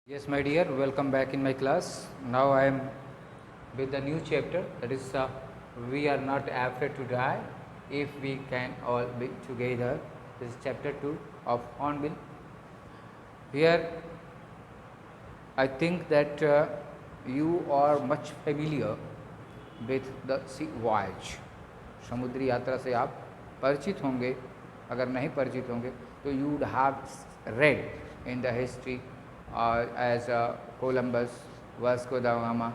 Yes, my dear, welcome back in my class. Now I am with the new chapter, that is, we are not afraid to die if we can all be together. This is chapter 2 of Hornbill. Here, I think that you are much familiar with the sea voyage. समुद्री यात्रा से आप परिचित होंगे. अगर नहीं परिचित होंगे तो you would have read in the history as Columbus, Vasco da Gama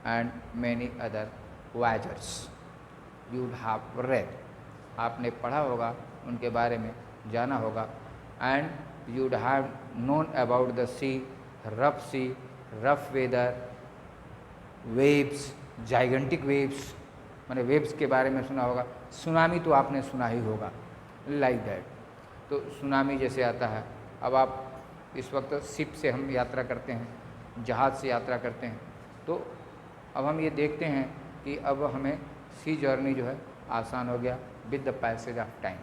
and many other voyagers. You would have read. आपने पढ़ा होगा, उनके बारे में जाना होगा. And you would have known about the sea, rough weather, waves, gigantic waves. मैंने waves के बारे में सुना होगा. सुनामी तो आपने सुना ही होगा, लाइक दैट. तो सुनामी जैसे आता है. अब आप इस वक्त शिप से हम यात्रा करते हैं, जहाज़ से यात्रा करते हैं. तो अब हम ये देखते हैं कि अब हमें सी जर्नी जो है आसान हो गया with the passage of time.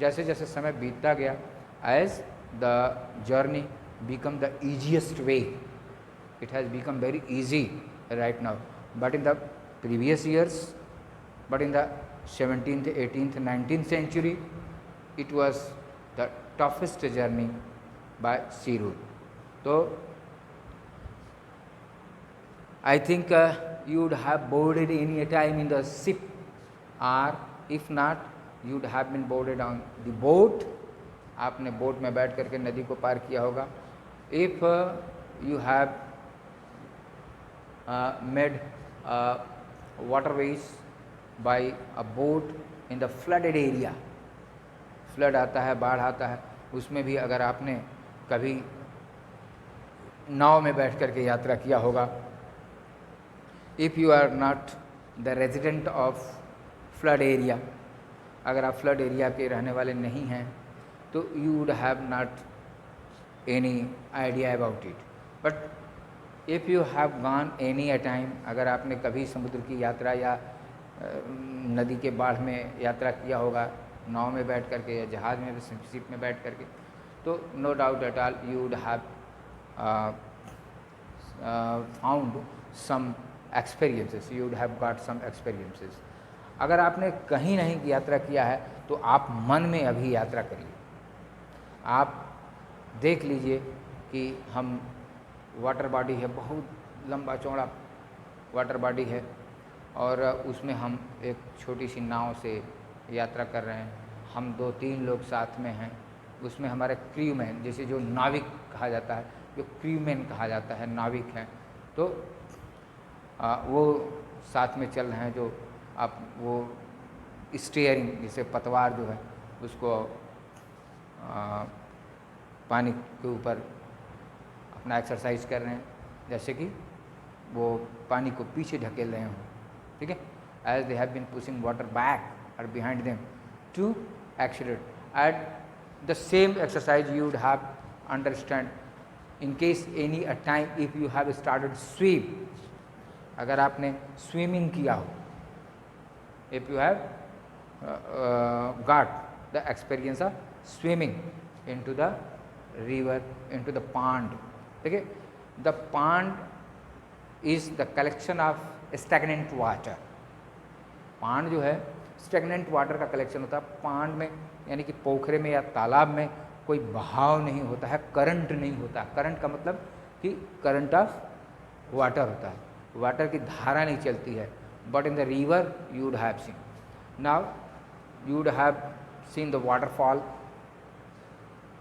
जैसे जैसे समय बीतता गया, as the journey become the easiest way, it has become very easy right now. But in the previous years, but in the 17th, 18th, 19th century, it was the toughest journey by sea route. So I think you would have boarded any time in the ship, or if not, you would have been boarded on the boat. आपने boat में बैठ करके नदी को पार किया होगा. If you have made waterways by a boat in the flooded area, flood आता है, बाढ़ आता है, उसमें भी अगर आपने कभी नाव में बैठ करके यात्रा किया होगा. If you are not the resident of flood area, अगर आप फ्लड एरिया के रहने वाले नहीं हैं तो you would have not any idea about it. But if you have gone any a time, अगर आपने कभी समुद्र की यात्रा या नदी के बाढ़ में यात्रा किया होगा, नाव में बैठ करके या जहाज़ में, शिप में बैठ करके, तो no doubt at all you would have found some experiences, you would have got some experiences. अगर आपने कहीं नहीं यात्रा किया है तो आप मन में अभी यात्रा करिए. आप देख लीजिए कि हम वाटर बॉडी है, बहुत लंबा चौड़ा वाटर बॉडी है, और उसमें हम एक छोटी सी नाव से यात्रा कर रहे हैं. हम 2-3 लोग साथ में हैं. उसमें हमारे क्रू मैन, जैसे जो नाविक कहा जाता है, जो क्रू मैन कहा जाता है, नाविक हैं, तो वो साथ में चल रहे हैं. जो आप वो स्टीयरिंग, जैसे पतवार जो है उसको पानी के ऊपर अपना एक्सरसाइज कर रहे हैं, जैसे कि वो पानी को पीछे ढकेल रहे हों. ठीक है, as they have been pushing water back और behind them to accelerate. At the same exercise you would have understand in case any a time if you have started swim, अगर आपने स्विमिंग किया हो, if you have got the experience of swimming into the river, into the pond. ठीक है, the pond is the collection of stagnant water. Pond जो है stagnant water का collection होता है. पांड में यानी कि पोखरे में या तालाब में कोई बहाव नहीं होता है, करंट नहीं होता. करंट का मतलब कि करंट ऑफ वाटर होता है, वाटर की धारा नहीं चलती है. But in the river you would have seen, now you would have seen the waterfall.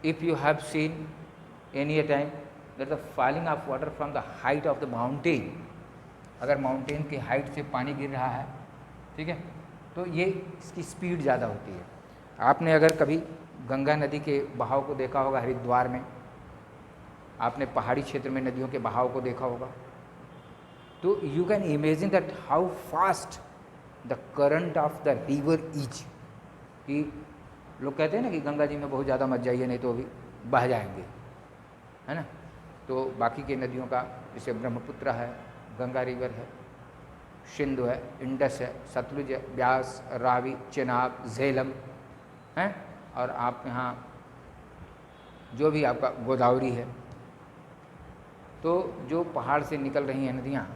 If you have seen any a time that the falling of water from the height of the mountain, अगर mountain की height से पानी गिर रहा है, ठीक है, तो ये इसकी स्पीड ज़्यादा होती है. आपने अगर कभी गंगा नदी के बहाव को देखा होगा हरिद्वार में, आपने पहाड़ी क्षेत्र में नदियों के बहाव को देखा होगा, तो you can imagine that how fast the current of the river is. कि लोग कहते हैं ना कि गंगा जी में बहुत ज़्यादा मत जाइए, नहीं तो अभी बह जाएंगे, है ना. तो बाकी के नदियों का, जैसे ब्रह्मपुत्र है, गंगा रिवर है, सिंधु है, इंडस है, सतलुज है, ब्यास, रावी, चेनाब, झेलम हैं, और आप यहाँ जो भी आपका गोदावरी है, तो जो पहाड़ से निकल रही हैं नदियाँ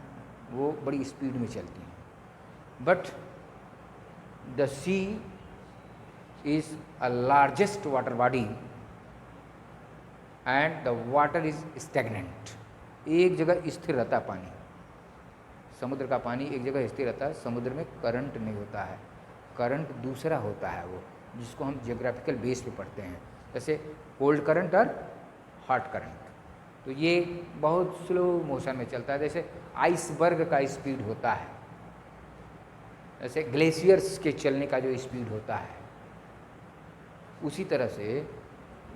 वो बड़ी स्पीड में चलती हैं, but the sea is a largest water body and the water is stagnant. एक जगह स्थिर रहता है पानी, समुद्र का पानी एक जगह स्थिर रहता है। समुद्र में करंट नहीं होता है, करंट दूसरा होता है वो, जिसको हम जियोग्राफिकल बेस पे पढ़ते हैं, जैसे कोल्ड करंट और हॉट करंट। तो ये बहुत स्लो मोशन में चलता है, जैसे आइसबर्ग का स्पीड होता है, जैसे ग्लेशियर्स के चलने का जो स्पीड होता है, उसी तरह से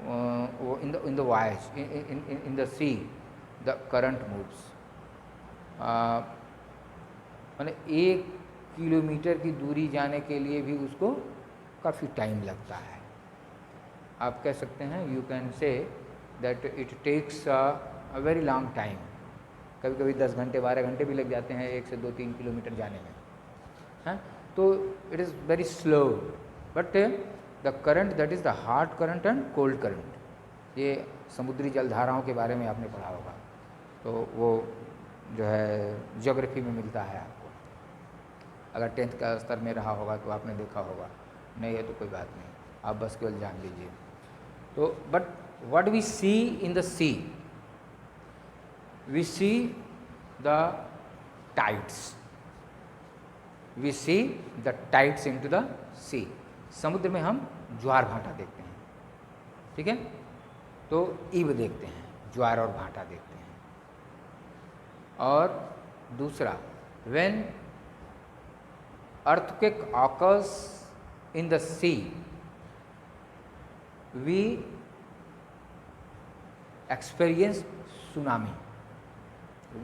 वो in the voyage in the see the current moves. माने 1 किलोमीटर की दूरी जाने के लिए भी उसको काफ़ी टाइम लगता है। आप कह सकते हैं, you can say that it takes a very long time. कभी कभी 10 घंटे 12 घंटे भी लग जाते हैं 1 से 2-3 किलोमीटर जाने में, हैं। तो it is very slow, but the current that is the hot current and cold current, ये समुद्री जलधाराओं के बारे में आपने पढ़ा होगा, तो वो जो है ज्योग्राफी में मिलता है आपको। अगर 10th का स्तर में रहा होगा तो आपने देखा होगा, नहीं है तो कोई बात नहीं, आप बस केवल जान लीजिए। तो but what we see in the sea, we see the tides, we see the tides into the sea. समुद्र में हम ज्वार भाटा देखते हैं, ठीक है, तो ईब देखते हैं, ज्वार और भाटा देखते हैं। और दूसरा, when earthquake occurs in the sea, we experience tsunami.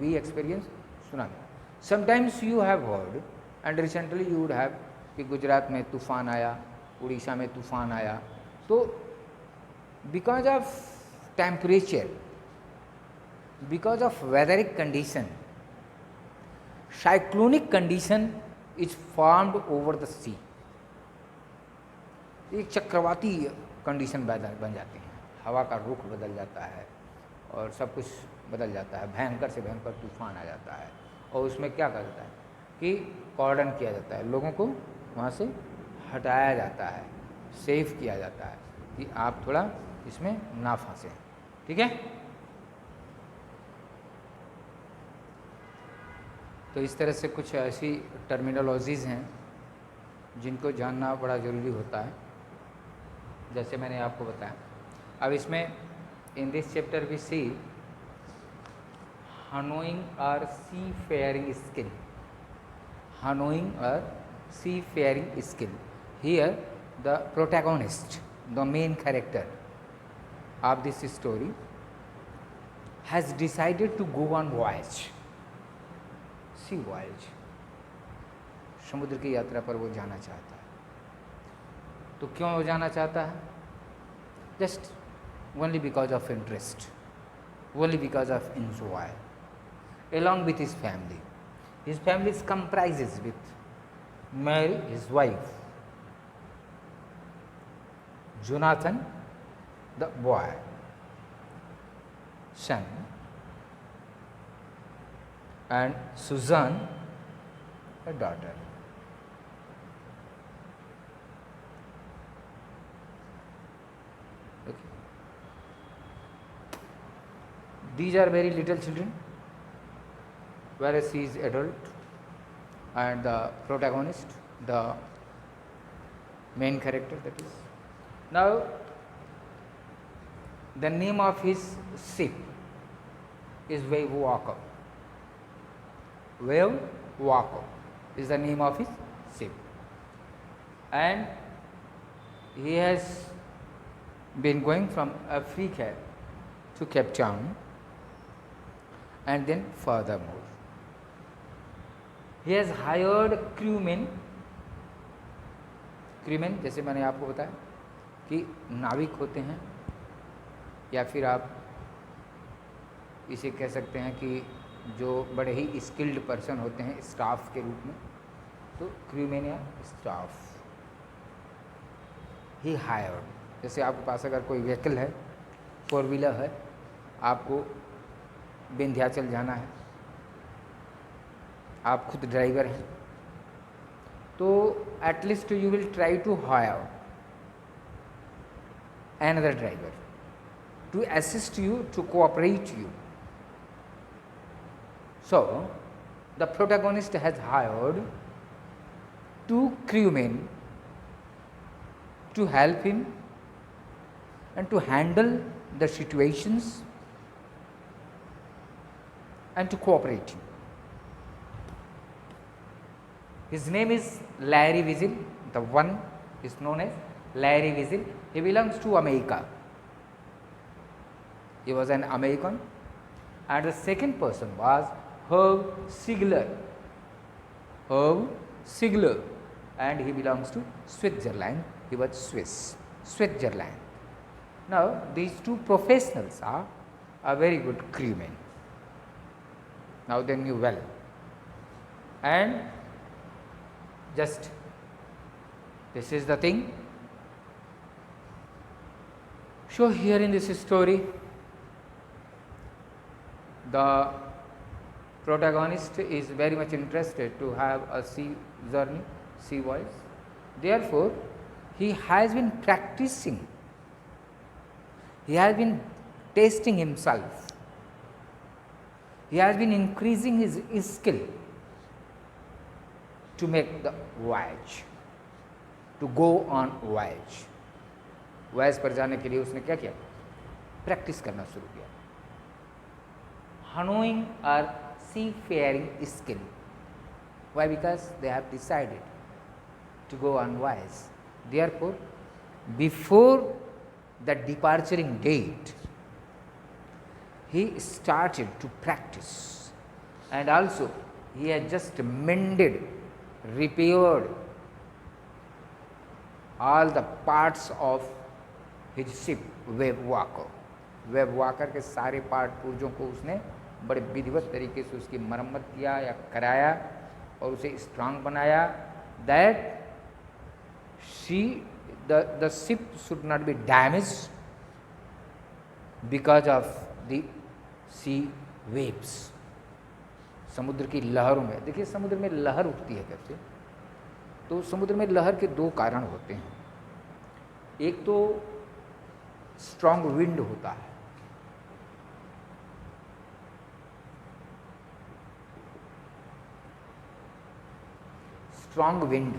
We experience tsunami. Sometimes you have heard and recently you would have कि गुजरात में तूफ़ान आया, उड़ीसा में तूफ़ान आया, तो because of temperature, because of weatheric condition, cyclonic condition is formed over the sea. एक चक्रवाती कंडीशन बन जाती हैं, हवा का रुख बदल जाता है और सब कुछ बदल जाता है, भयंकर से भयंकर तूफान आ जाता है। और उसमें क्या करता है कि कॉर्डन किया जाता है, लोगों को वहाँ से हटाया जाता है, सेफ किया जाता है कि आप थोड़ा इसमें ना फंसें, ठीक है। तो इस तरह से कुछ ऐसी टर्मिनोलॉजीज़ हैं जिनको जानना बड़ा ज़रूरी होता है, जैसे मैंने आपको बताया। अब इसमें in this chapter we see honing our seafaring skill, honing our seafaring skill. Here the protagonist, the main character of this story has decided to go on voyage, sea voyage, समुद्र की यात्रा पर वो जाना चाहता है। तो क्यों वो जाना चाहता है? Just only because of interest, only because of enjoy, along with his family. His family comprises with Mary, his wife, Jonathan, the boy, son, and Susan, a daughter. Okay. These are very little children, whereas he is adult, and the protagonist, the main character, that is. Now, the name of his ship is Wave Walker. Wave Walker is the name of his ship, and he has been going from Africa to Cape Town and then furthermore. He has hired crewmen, crewmen जैसे मैंने आपको बताया कि नाविक होते हैं, या फिर आप इसे कह सकते हैं कि जो बड़े ही स्किल्ड पर्सन होते हैं स्टाफ के रूप में, तो क्रूमैन या स्टाफ ही हायर्ड। जैसे आपके पास अगर कोई व्हीकल है, 4 व्हीलर है, आपको विंध्याचल जाना है, आप खुद ड्राइवर हैं, तो at least you will try to hire another driver to assist you, to cooperate you. So the protagonist has hired 2 crewmen to help him and to handle the situations and to cooperate him. His name is Larry Weasel. The one is known as Larry Weasel. He belongs to America. He was an American. And the second person was Herb Sigler. Herb Sigler. And he belongs to Switzerland. He was Switzerland. Now, these 2 professionals are a very good crewmen. Now they knew well. And just this is the thing. So here in this story, the protagonist is very much interested to have a sea journey, sea voyage. Therefore, he has been practicing, he has been testing himself, he has been increasing his skill to make the voyage, to go on voyage. Voice पर जाने के लिए उसने क्या किया? Practice करना शुरू किया. Honing our seafaring skill. Why? Because they have decided to go on voyage. Therefore before the departuring date he started to practice, and also he had just mended, repaired all the parts of his ship web walker. Web walker के सारे part पुर्जों को उसने बड़े विधिवत तरीके से उसकी मरम्मत किया या कराया और उसे स्ट्रांग बनाया, that the ship should not be damage because of the sea waves. समुद्र की लहरों में, देखिए समुद्र में लहर उठती है कैसे, तो समुद्र में लहर के 2 कारण होते हैं. एक तो स्ट्रॉन्ग विंड होता है, स्ट्रॉन्ग विंड,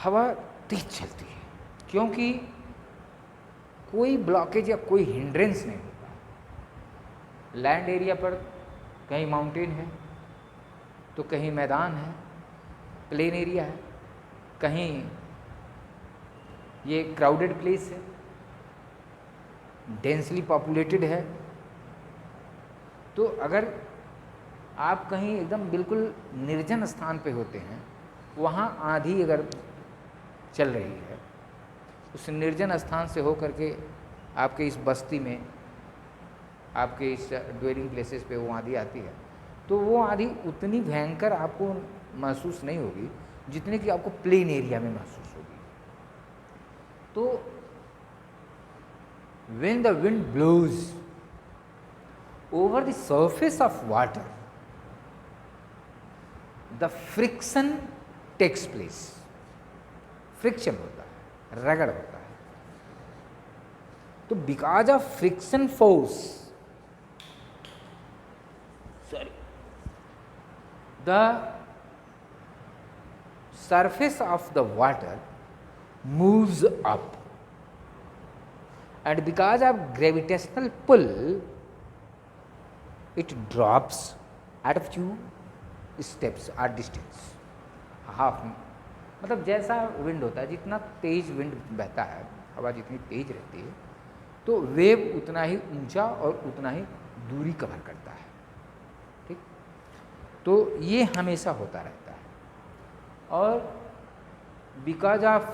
हवा तेज चलती है, क्योंकि कोई ब्लॉकेज या कोई हिंड्रेंस नहीं होता. लैंड एरिया पर कहीं माउंटेन है तो कहीं मैदान है, प्लेन एरिया है, कहीं ये क्राउडेड प्लेस है, डेंसली पॉपुलेटेड है. तो अगर आप कहीं एकदम बिल्कुल निर्जन स्थान पे होते हैं, वहाँ आंधी अगर चल रही है, उस निर्जन स्थान से होकर के आपके इस बस्ती में, आपके इस ड्वेलिंग प्लेसेस पे वो आंधी आती है, तो वो आंधी उतनी भयंकर आपको महसूस नहीं होगी जितनी कि आपको प्लेन एरिया में महसूस होगी. तो when the wind blows over the surface of water, the friction takes place. Friction होता है, रगड़ होता है. तो because of friction force, the surface of the water moves up, and because of gravitational pull it drops at a few steps or distance, half. मतलब जैसा wind होता है, जितना तेज विंड बहता है, हवा जितनी तेज रहती है, तो वेव उतना ही ऊंचा और उतना ही दूरी कवर करता है. ठीक, तो ये हमेशा होता रहता है. और because of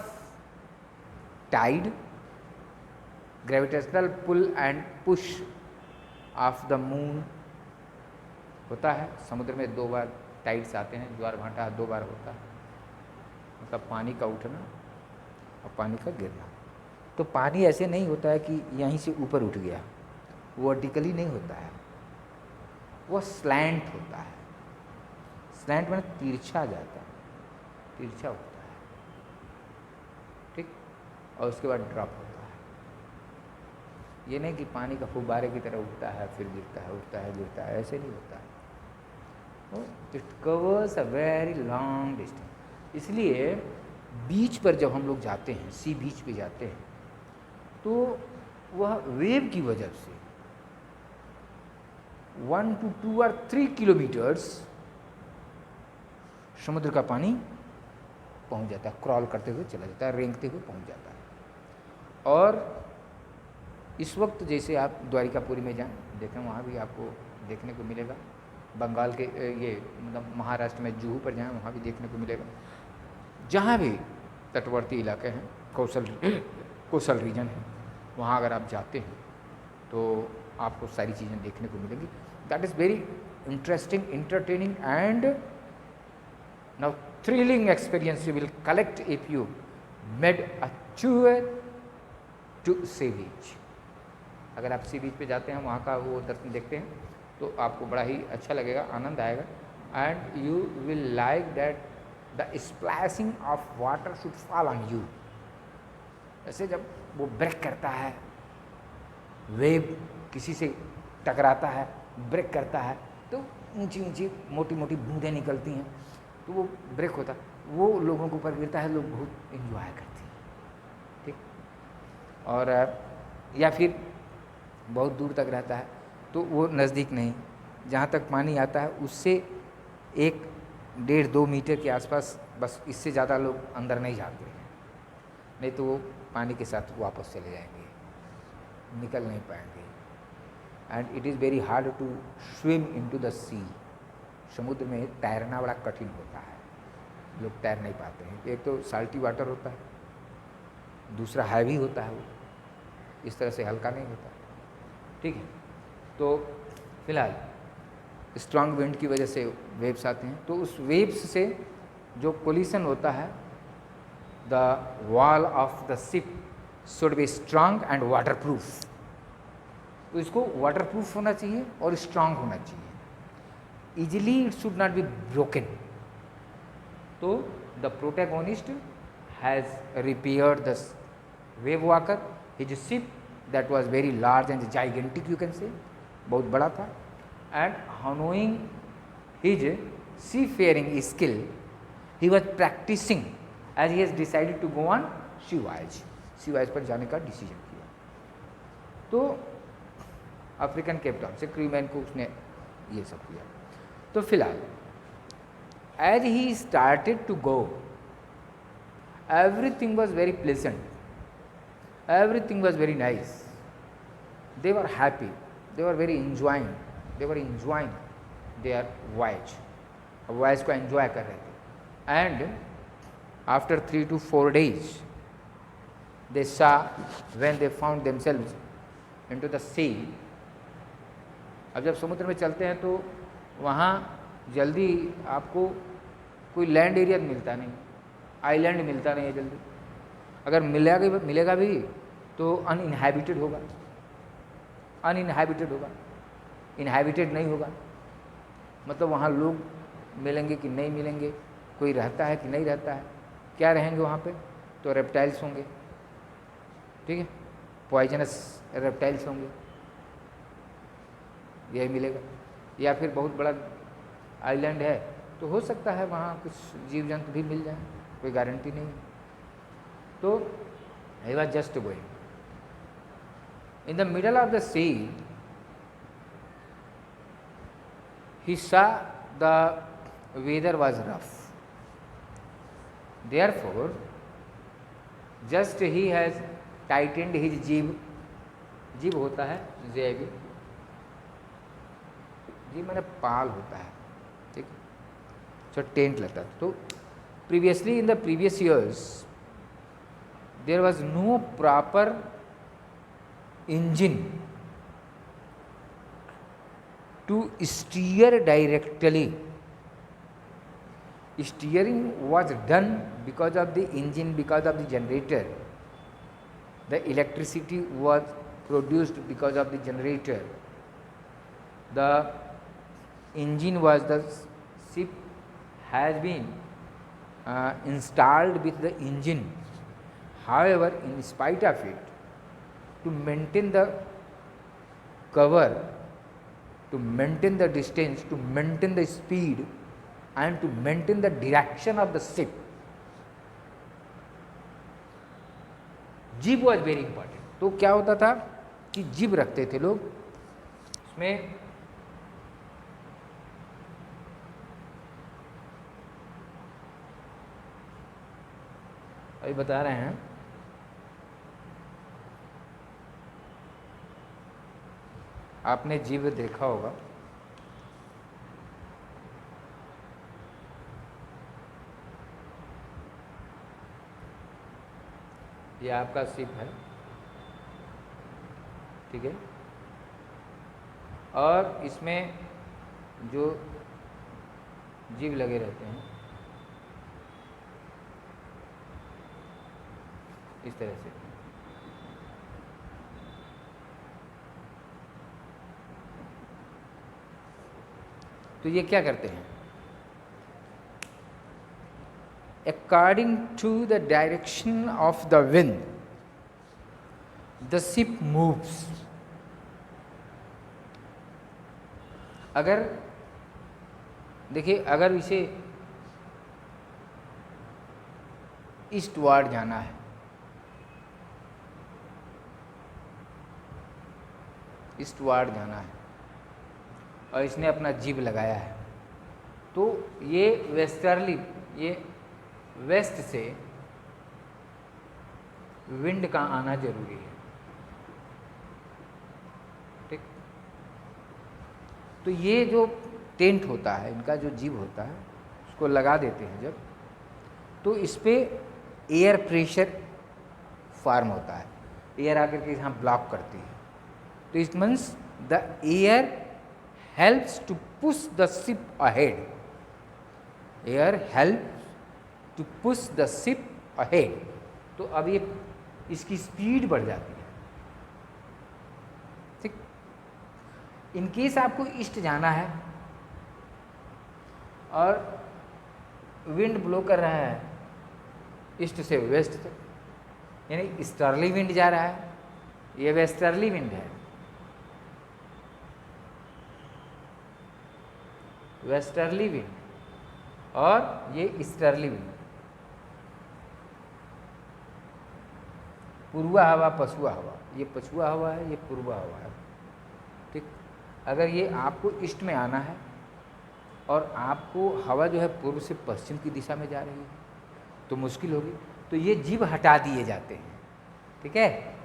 tide, gravitational pull and push of the moon होता है. समुद्र में 2 बार टाइड्स आते हैं, ज्वार भाटा 2 बार होता है, मतलब पानी का उठना और पानी का गिरना. तो पानी ऐसे नहीं होता है कि यहीं से ऊपर उठ गया, वर्टिकली नहीं होता है, वो स्लैंट होता है। स्लैंट में तिरछा जाता है, तिरछा होता है, ठीक। और उसके बाद ड्रॉप होता है। ये नहीं कि पानी का फुब्बारे की तरह उठता है फिर गिरता है, उठता है गिरता है, ऐसे नहीं होता है। It covers a very long distance. इसलिए बीच पर जब हम लोग जाते हैं, सी बीच पे जाते हैं, तो वह वेव की वजह से 1 to 2 और 3 किलोमीटर्स समुद्र का पानी पहुंच जाता है, क्रॉल करते हुए चला जाता है, रेंगते हुए पहुंच जाता है। और इस वक्त जैसे आप द्वारिकापुरी में जाएं, देखें, वहाँ भी आपको देखने को मिलेगा। बंगाल के ये मतलब महाराष्ट्र में जुहू पर जाएं, वहाँ भी देखने को मिलेगा। जहाँ भी तटवर्ती इलाके हैं, कोस्टल रीजन है, वहाँ अगर आप जाते हैं तो आपको सारी चीज़ें देखने को मिलेंगी। That is very interesting, entertaining and now thrilling experience you will collect if you made a tour to sea beach. अगर आप सी बीच पे जाते हैं, वहाँ का वो दर्शन देखते हैं, तो आपको बड़ा ही अच्छा लगेगा, आनंद आएगा। And you will like that the splashing of water should fall on you. ऐसे जब वो ब्रेक करता है, वेव किसी से टकराता है, ब्रेक करता है, तो ऊंची ऊंची मोटी मोटी बूंदें निकलती हैं, तो वो ब्रेक होता है, वो लोगों के ऊपर गिरता है, लोग बहुत एंजॉय करते हैं, ठीक। और या फिर बहुत दूर तक रहता है तो वो नज़दीक नहीं, जहाँ तक पानी आता है उससे 1-1.5-2 मीटर के आसपास, बस इससे ज़्यादा लोग अंदर नहीं जाते हैं, नहीं तो वो पानी के साथ वापस चले जाएंगे, निकल नहीं पाएंगे। And it is very hard to swim into the sea. समुद्र में तैरना बड़ा कठिन होता है, लोग तैर नहीं पाते हैं। एक तो साल्टी वाटर होता है, दूसरा हैवी होता है, वो इस तरह से हल्का नहीं होता, ठीक है। तो फिलहाल स्ट्रांग विंड की वजह से वेव्स आते हैं, तो उस वेव्स से जो कोलिशन होता है, the wall of the ship should be strong and water proof. तो इसको वाटर प्रूफ होना चाहिए और स्ट्रांग होना चाहिए, easily it should not be broken. तो the protagonist has repaired the Wavewalker, his ship that was very large and gigantic, you can say, बहुत बड़ा था। and knowing his seafaring skill, he was practicing as he has decided to go on sea voyage पर जाने का decision किया। तो African Cape Town से crewman को उसने ये सब किया। तो फिलहाल as he started to go, everything was very pleasant, everything was very nice, they were happy, they were very enjoying, they were enjoying their voyage, voyage को enjoy कर रहे थे। and after 3 to 4 days they saw, when they found themselves into the sea, अब जब समुद्र में चलते हैं तो वहाँ जल्दी आपको कोई लैंड एरिया मिलता नहीं, आइलैंड मिलता नहीं है जल्दी, अगर मिलेगा भी तो अनइनहैबिटेड होगा, इनहैबिटेड नहीं होगा। मतलब वहाँ लोग मिलेंगे कि नहीं मिलेंगे, कोई रहता है कि नहीं रहता है, क्या रहेंगे वहाँ पे, तो रेप्टाइल्स होंगे, ठीक है, पॉइजनस रेप्टाइल्स होंगे, यही मिलेगा। या फिर बहुत बड़ा आइलैंड है तो हो सकता है वहाँ कुछ जीव जंतु भी मिल जाए, कोई गारंटी नहीं। तो he was just going in the middle of the sea, he saw the weather was rough, therefore just he has tightened his जीभ होता है जेबी, जीभ मैंने पाल होता है, ठीक है, तो टेंट लगता है। तो previously in the previous years there was no proper engine to steer directly. Steering was done because of the engine, because of the generator. The electricity was produced because of the generator. The engine was the ship has been installed with the engine. However, in spite of it, to maintain the cover, to maintain the distance, to maintain the speed, and to maintain the direction of the ship, जिब was very important. तो क्या होता था कि जिब रखते थे लोग, उसमें अभी बता रहे हैं, आपने जिब देखा होगा, ये आपका शिप है, ठीक है, और इसमें जो जीव लगे रहते हैं इस तरह से. तो ये क्या करते हैं, according to the direction of the wind, the ship moves. अगर देखिए, अगर इसे ईस्टवार्ड जाना है, ईस्टवार्ड जाना है और इसने अपना जीभ लगाया है, तो ये वेस्टर्ली, ये वेस्ट से विंड का आना जरूरी है, ठीक. तो ये जो टेंट होता है, इनका जो जीभ होता है, उसको लगा देते हैं जब, तो इस पे एयर प्रेशर फॉर्म होता है, एयर आकर के यहाँ ब्लॉक करती है. तो it means the air helps to push the ship ahead, air help to push the ship ahead. तो अब ये इसकी स्पीड बढ़ जाती है, ठीक. इन केस आपको ईस्ट जाना है और विंड ब्लो कर रहा है ईस्ट से वेस्ट तक, यानी ईस्टर्ली विंड जा रहा है, ये वेस्टर्ली विंड है, वेस्टर्ली विंड और ये ईस्टर्ली विंड, पूर्वा हवा, पछुआ हवा, ये पछुआ हवा है, ये पूर्वा हवा है, ठीक. अगर ये आपको ईस्ट में आना है और आपको हवा जो है पूर्व से पश्चिम की दिशा में जा रही है, तो मुश्किल होगी. तो ये जीभ हटा दिए जाते हैं, ठीक है,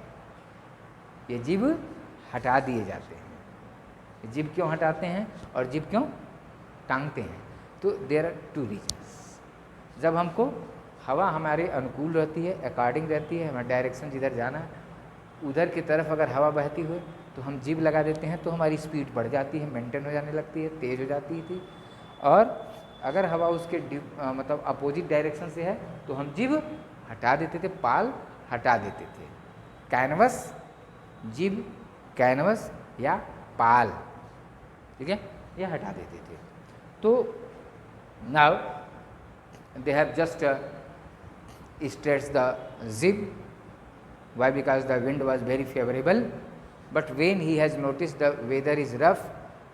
ये जीभ हटा दिए जाते हैं. जीभ क्यों हटाते हैं और जीभ क्यों टांगते हैं? तो देयर आर टू रीजन्स. जब हमको हवा हमारे अनुकूल रहती है, अकॉर्डिंग रहती है, हमारा डायरेक्शन जिधर जाना है उधर की तरफ अगर हवा बहती हुई तो हम जीभ लगा देते हैं, तो हमारी स्पीड बढ़ जाती है, मेंटेन हो जाने लगती है, तेज़ हो जाती थी. और अगर हवा उसके मतलब अपोजिट डायरेक्शन से है तो हम जीभ हटा देते थे, पाल हटा देते थे. कैनवस, जीभ, कैनवस या पाल, ठीक है, ये हटा देते थे. तो now they have just stretched the jib. Why? Because the wind was very favorable. But when he has noticed the weather is rough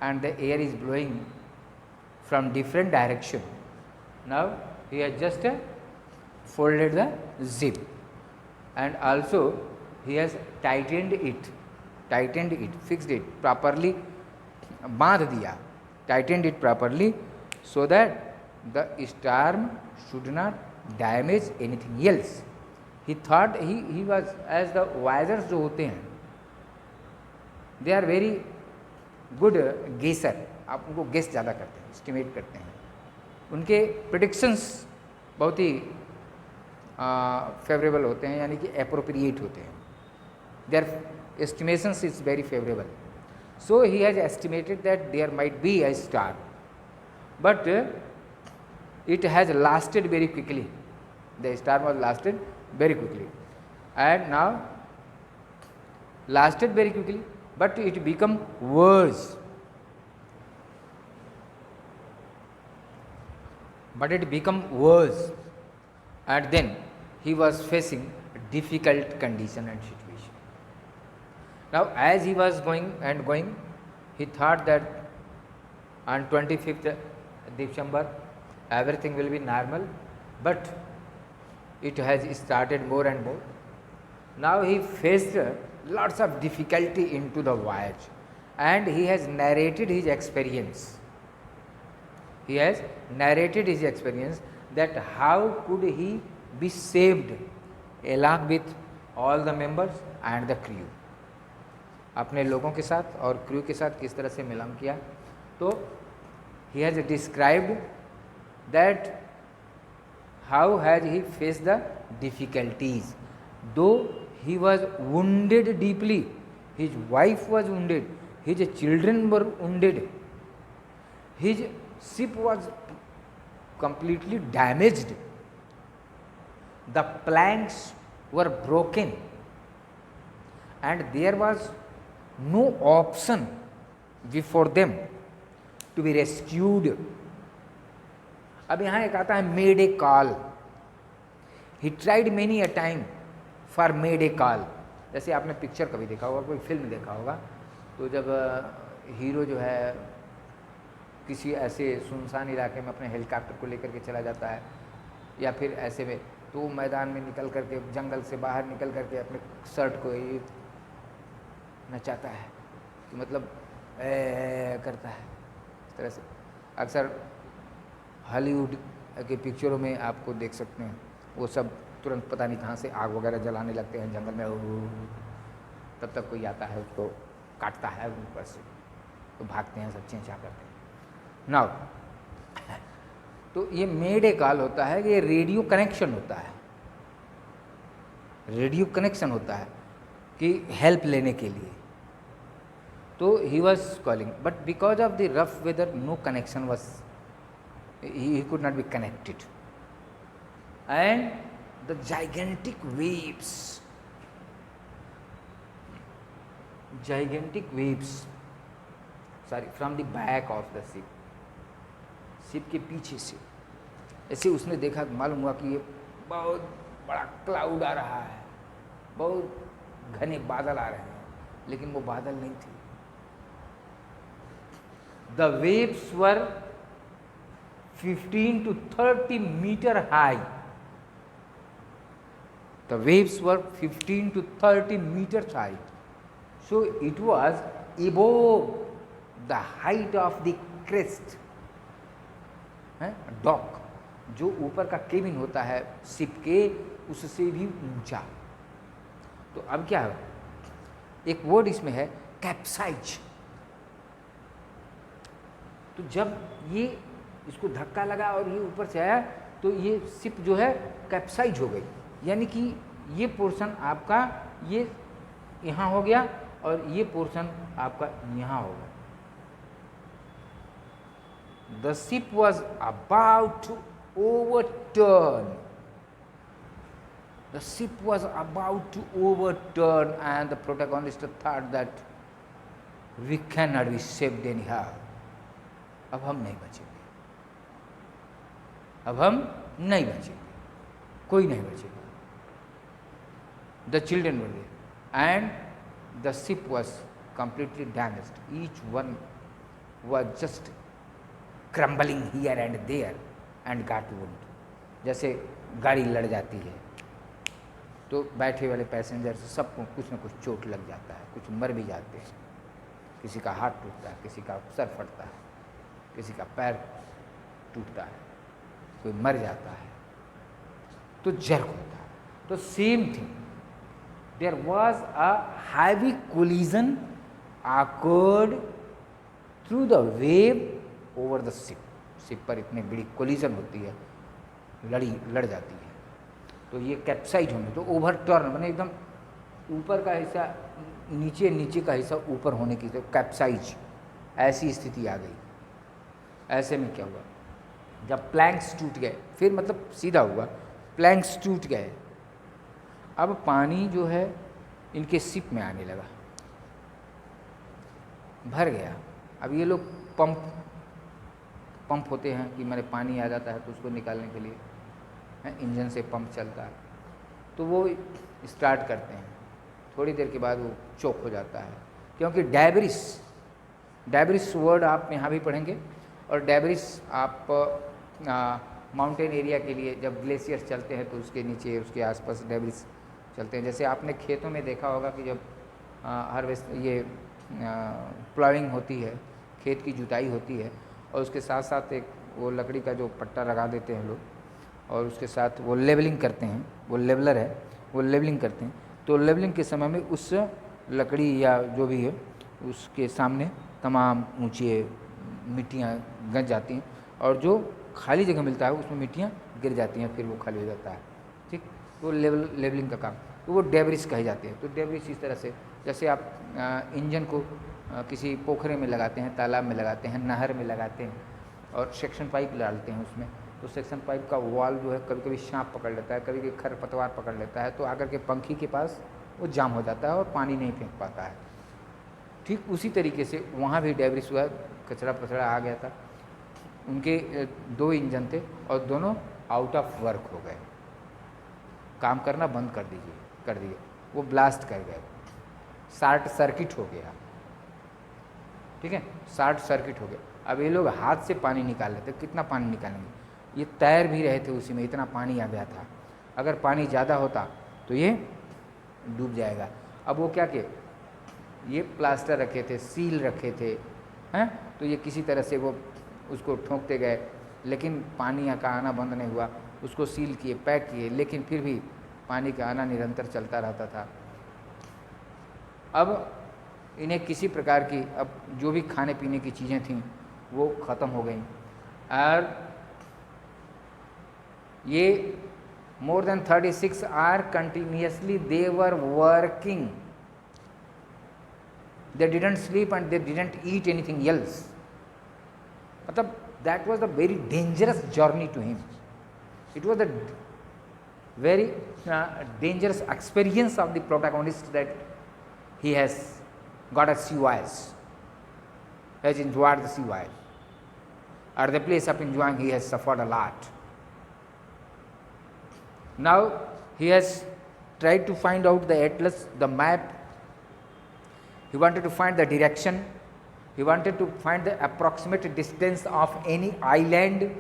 and the air is blowing from different direction, now he has just folded the jib and also he has tightened it, fixed it properly, बांध दिया, tightened it properly so that the storm should not damage anything else. He thought he was, as the voyagers जो होते हैं, they are very good guesser. आप उनको guess ज़्यादा करते हैं, एस्टिमेट करते हैं, उनके प्रिडिक्शंस बहुत ही फेवरेबल होते हैं, यानी कि अप्रोप्रिएट होते हैं. Their estimations is very favourable. So he has estimated that there might be a star, but it has lasted very quickly. The star was lasted very quickly, and now lasted very quickly, but it become worse. but it became worse, and then he was facing difficult condition and situation. Now, as he was going, he thought that on 25th December everything will be normal, but it has started more and more. Now he faced lots of difficulty into the voyage, and he has narrated his experience. He has narrated his experience that how could he be saved along with all the members and the crew. अपने लोगों के साथ और crew के साथ किस तरह से मिलान किया. तो he has described that how has he faced the difficulties. Though he was wounded deeply, his wife was wounded, his children were wounded, his ship was completely damaged, the planks were broken, and there was no option before them to be rescued. अब यहाँ एक आता है made a call. He tried many a time for made a call. जैसे आपने picture कभी देखा होगा, कोई फिल्म देखा होगा, तो जब हीरो जो है किसी ऐसे सुनसान इलाके में अपने हेलीकॉप्टर को लेकर के चला जाता है, या फिर ऐसे में तो मैदान में निकल करके, जंगल से बाहर निकल करके अपने शर्ट को ये नचाता है, कि मतलब करता है इस तरह से. अक्सर हॉलीवुड के पिक्चरों में आपको देख सकते हैं, वो सब तुरंत पता नहीं कहाँ से आग वगैरह जलाने लगते हैं जंगल में. तब तक कोई आता है उसको काटता है ऊपर से, तो भागते हैं, सब चेंचा करते हैं. नाउ तो ये मेड ए कॉल होता है कि ये रेडियो कनेक्शन होता है, रेडियो कनेक्शन होता है कि हेल्प लेने के लिए. तो he was calling, but because of the rough weather no connection was, he could not be connected, and the gigantic waves from the back of the ship के पीछे से ऐसे उसने देखा, मालूम हुआ कि ये बहुत बड़ा क्लाउड आ रहा है, बहुत घने बादल आ रहे हैं, लेकिन वो बादल नहीं थे. The waves were 15 to 30 meter high. The waves were 15 to 30 meters high. So it was above the height of the crest. Dock, जो ऊपर का केबिन होता है शिप के, उससे भी ऊंचा. तो अब क्या है, एक वर्ड इसमें है कैप्साइज. तो जब ये इसको धक्का लगा और ये ऊपर से आया, तो ये शिप जो है कैप्साइज हो गई, यानी कि ये पोर्शन आपका ये यहाँ हो गया और ये पोर्शन आपका यहाँ हो गया. The ship was about to overturn. The ship was about to overturn, and the protagonist thought that we cannot be saved anyhow. अब हम नहीं बचेंगे, अब हम नहीं बचेंगे, कोई नहीं बचेगा. The children were there, and the ship was completely damaged. Each one was just crumbling here and there and got wound. जैसे गाड़ी लड़ जाती है तो बैठे वाले पैसेंजर सबको कुछ न कुछ चोट लग जाता है, कुछ मर भी जाते हैं, किसी का हाथ टूटता है, किसी का सर फटता है, किसी का पैर टूटता है, कोई मर जाता है, तो जर्क होता है. तो same thing, there was a heavy collision occurred through the wave over the ship. Ship पर इतनी बड़ी कोलिजन होती है, लड़ जाती है, तो ये कैप्साइज होने, तो ओवरटर्न माने एकदम ऊपर का हिस्सा नीचे, नीचे का हिस्सा ऊपर होने की, तो कैप्साइज ऐसी स्थिति आ गई. ऐसे में क्या हुआ, जब प्लैंक्स टूट गए, फिर मतलब सीधा हुआ, प्लैंक्स टूट गए, अब पानी जो है इनके शिप में आने लगा, भर गया. अब ये लोग पंप पंप होते हैं कि मैंने पानी आ जाता है तो उसको निकालने के लिए इंजन से पंप चलता है, तो वो स्टार्ट करते हैं, थोड़ी देर के बाद वो चोक हो जाता है, क्योंकि डेब्रिस वर्ड आप यहाँ भी पढ़ेंगे। और डेब्रिस आप माउंटेन एरिया के लिए जब ग्लेशियर्स चलते हैं तो उसके नीचे उसके आसपास डेब्रिस चलते हैं। जैसे आपने खेतों में देखा होगा कि जब हार्वेस्ट ये प्लाविंग होती है, खेत की जुताई होती है, और उसके साथ साथ एक वो लकड़ी का जो पट्टा लगा देते हैं लोग, और उसके साथ वो लेवलिंग करते हैं, वो लेवलर है, वो लेवलिंग करते हैं। तो लेवलिंग के समय में उस लकड़ी या जो भी है उसके सामने तमाम ऊँचे मिट्टियाँ गंज जाती हैं, और जो खाली जगह मिलता है उसमें मिट्टियाँ गिर जाती हैं, फिर वो खाली हो जाता है। ठीक, तो लेवलिंग का काम, तो वो डेब्रिस कहे जाते हैं। तो डेब्रिस इस तरह से, जैसे आप इंजन को किसी पोखरे में लगाते हैं, तालाब में लगाते हैं, नहर में लगाते हैं, और सेक्शन पाइप डालते हैं उसमें, तो सेक्शन पाइप का वॉल जो है कभी कभी सांप पकड़ लेता है, कभी कभी खरपतवार पकड़ लेता है, तो आकर के पंखी के पास वो जाम हो जाता है और पानी नहीं फेंक पाता है। ठीक उसी तरीके से वहाँ भी डेब्रिस हुआ, कचरा पचड़ा आ गया था। उनके 2 इंजन थे और दोनों आउट ऑफ वर्क हो गए, काम करना बंद कर दिए, वो ब्लास्ट कर गए, शॉर्ट सर्किट हो गया। ठीक है, शॉर्ट सर्किट हो गया। अब ये लोग हाथ से पानी निकाल लेते, कितना पानी निकालेंगे, ये तैर भी रहे थे उसी में, इतना पानी आ गया था। अगर पानी ज़्यादा होता तो ये डूब जाएगा। अब वो क्या किए, ये प्लास्टर रखे थे, सील रखे थे, हैं, तो ये किसी तरह से वो उसको ठोंकते गए, लेकिन पानी का आना बंद नहीं हुआ। उसको सील किए, पैक किए, लेकिन फिर भी पानी का आना निरंतर चलता रहता था। अब इन्हें किसी प्रकार की, अब जो भी खाने पीने की चीज़ें थीं वो ख़त्म हो गई, और ये more than 36 hours continuously they were working. They didn't sleep and they didn't eat anything else. मतलब that was a very dangerous journey to him. It was a very dangerous experience of the protagonist that he has got a sea voyage, has enjoyed the sea voyage. At the place of enjoying, he has suffered a lot. Now he has tried to find out the atlas, the map. He wanted to find the direction. He wanted to find the approximate distance of any island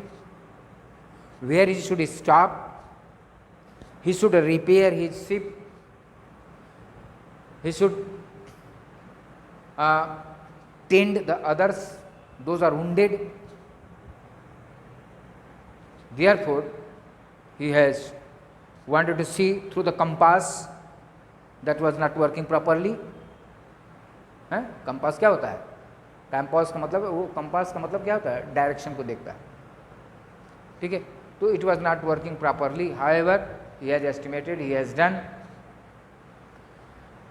where he should stop. He should repair his ship. He should tend the others, those are wounded. Therefore, he has wanted to see through the compass that was not working properly. Compass क्या होता है? Compass का मतलब, वो compass का मतलब क्या होता है? डायरेक्शन को देखता है, ठीक है। तो it was not working properly, however he has estimated, he has done,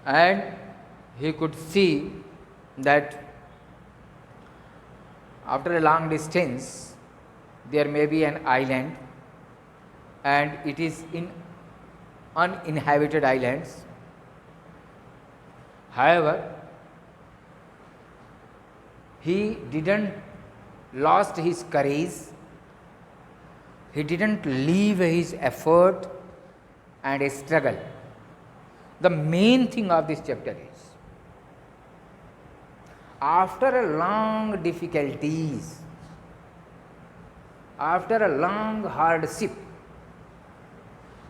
and he could see that after a long distance there may be an island, and it is in uninhabited islands. However, he didn't lost his courage, he didn't leave his effort and struggle. The main thing of this chapter is, after a long difficulties, after a long hardship,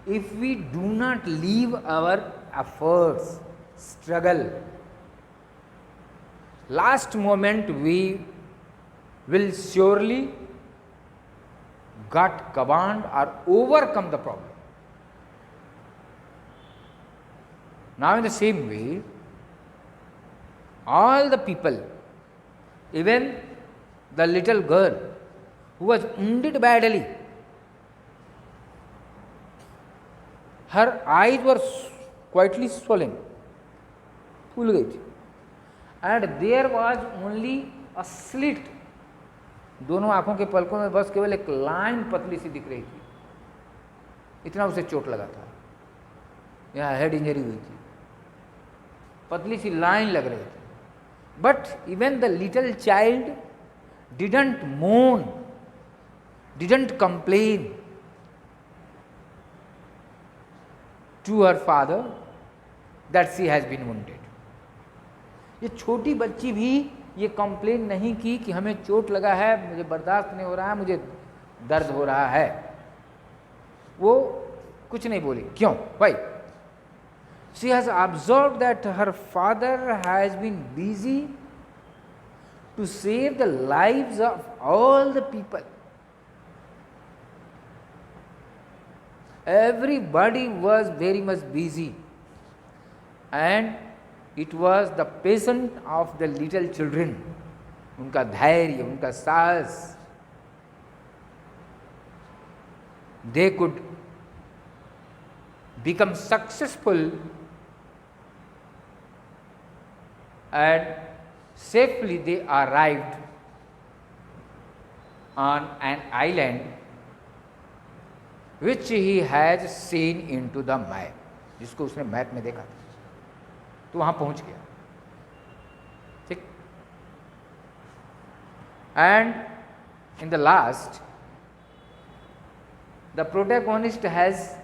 if we do not leave our efforts, struggle, last moment we will surely got command or overcome the problem. Now in the same way, all the people, even the little girl who was wounded badly, her eyes were quietly swollen, फूल गई थी, and there was only a slit, दोनों आंखों के पलकों में बस केवल एक लाइन पतली सी दिख रही थी, इतना उसे चोट लगा था, यहाँ हेड इंजरी हुई थी, पतली सी लाइन लग रही थी. But even the little child didn't moan didn't complain to her father that she has been wounded. ये छोटी बच्ची भी ये कंप्लेन नहीं की कि हमें चोट लगा है, मुझे बर्दाश्त नहीं हो रहा है, मुझे दर्द हो रहा है. वो कुछ नहीं बोली. क्यों? Why? She has observed that her father has been busy to save the lives of all the people. Everybody was very much busy, and it was the patience of the little children, उनका धैर्य, उनका साहस, they could become successful and safely they arrived on an island which he has seen into the map, जिसको उसने map में देखा था, तो वहां पहुंच गया. ठीक. And in the last, the protagonist has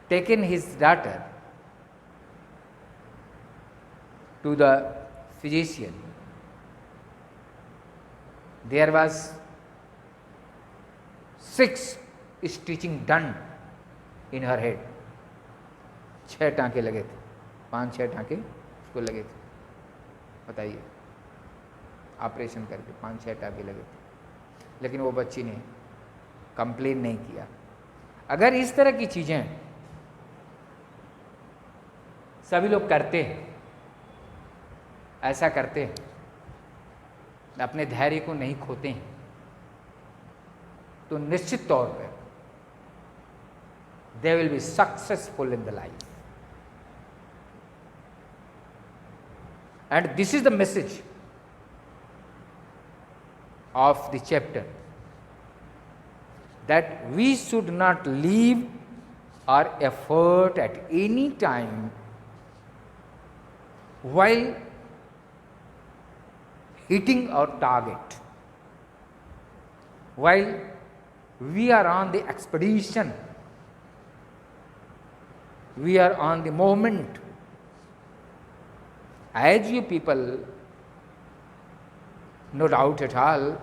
taken his daughter to the physician. There was 6 stitching done in her head. 6 टाँके लगे थे, 5-6 टाँके उसको लगे थे. बताइए, ऑपरेशन करके 5-6 टाँके लगे थे, लेकिन वो बच्ची ने कंप्लेन नहीं किया. अगर इस तरह की चीज़ें सभी लोग करते हैं, ऐसा करते हैं, अपने धैर्य को नहीं खोते हैं, तो निश्चित तौर पर they will be successful in the life. And this is the message of the chapter, that we should not leave our effort at any time while hitting our target, while we are on the expedition, we are on the movement. As you people, no doubt at all,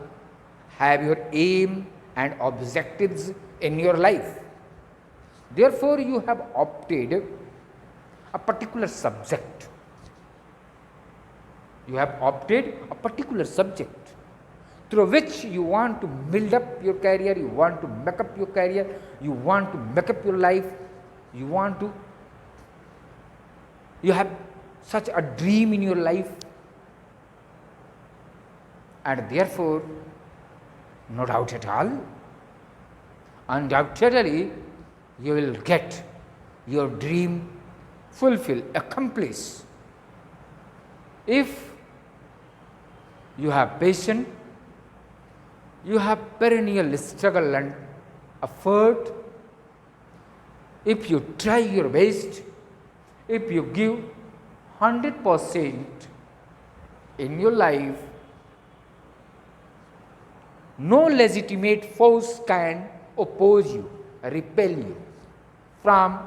have your aim and objectives in your life. Therefore, you have opted a particular subject. You have opted a particular subject through which you want to build up your career, you want to make up your career, you want to make up your life, you have such a dream in your life, and therefore, no doubt at all, undoubtedly, you will get your dream fulfilled, accomplished, if you have patience, you have perennial struggle and effort, if you try your best, if you give 100% in your life, no legitimate force can oppose you, repel you from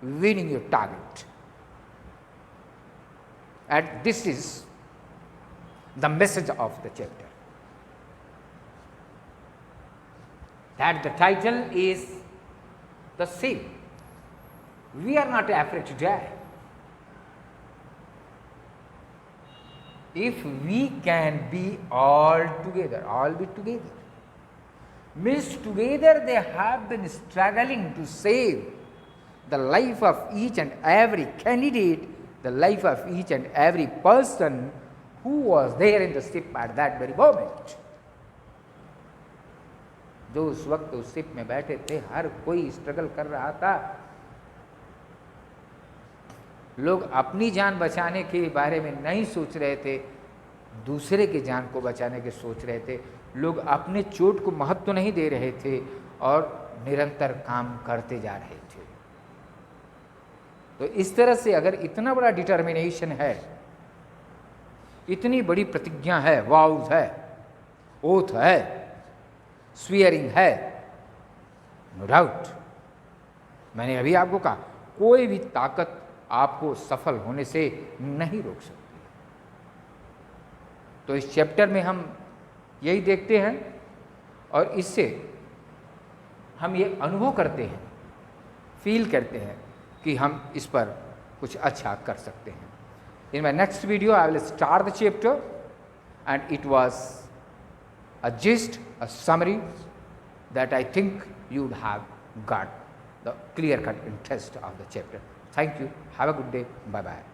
winning your target. And this is the message of the chapter. That the title is the same. We are not afraid to die. If we can be all together, means together they have been struggling to save the life of each and every candidate, the life of each and every person who was there in the ship at that very moment. जो उस वक्त उस ship में बैठे थे, हर कोई struggle कर रहा था. लोग अपनी जान बचाने के बारे में नहीं सोच रहे थे, दूसरे की जान को बचाने के सोच रहे थे. लोग अपने चोट को महत्व नहीं दे रहे थे और निरंतर काम करते जा रहे थे. तो इस तरह से अगर इतना बड़ा डिटर्मिनेशन है, इतनी बड़ी प्रतिज्ञा है, वाउज है, ओथ है, स्वीयरिंग है, नो डाउट। मैंने अभी आपको कहा कोई भी ताकत आपको सफल होने से नहीं रोक सकती। तो इस चैप्टर में हम यही देखते हैं और इससे हम ये अनुभव करते हैं, फील करते हैं कि हम इस पर कुछ अच्छा कर सकते हैं। In my next video I will start the chapter and it was a gist, a summary that I think you would have got the clear-cut interest of the chapter. Thank you. Have a good day. Bye-bye.